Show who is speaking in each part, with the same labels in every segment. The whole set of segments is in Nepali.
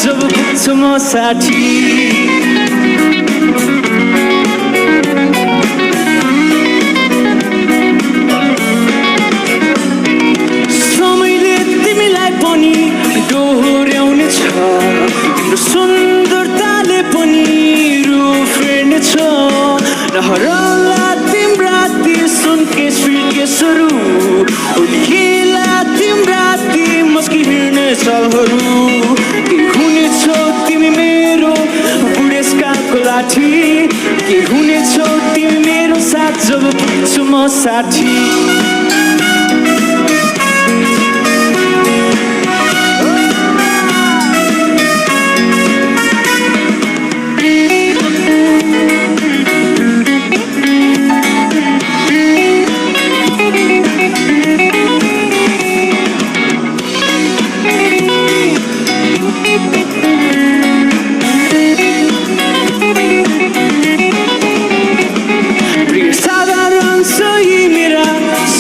Speaker 1: जब पुग्छु म 60 समयले तिमीलाई पनि दोहोर्याउने छ तिम्रो सुन्दरताले पनि रूप फेर्नेछ नहरला तिम्रा ती सुनकेस फिर्केसहरू ओलिएला तिम्रा ती मस्की हिँड्ने छलहरू के हुनेछौ तिमी मेरो बुढेसकालको लाठी के हुनेछौ तिमी मेरो साथ जब पुग्छु म 60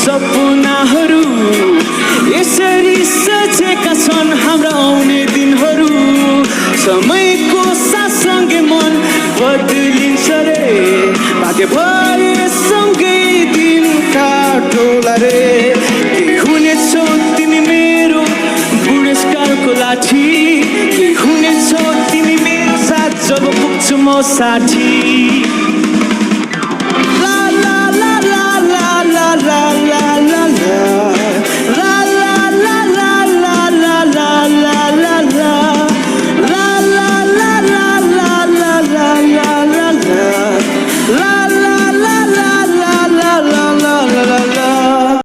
Speaker 1: सपनाहरू यसरी सजेका छन् हाम्रा आउने दिनहरू समयको साथसँगै मन बदलिन्छ रे भाग्य भए सँगै दिन काटोला रे के हुनेछौ तिमी मेरो बुढेसकालको लाठी के हुनेछौ तिमी मेरो साथ जब पुग्छु म 60 ला ला ला ला ला ला ला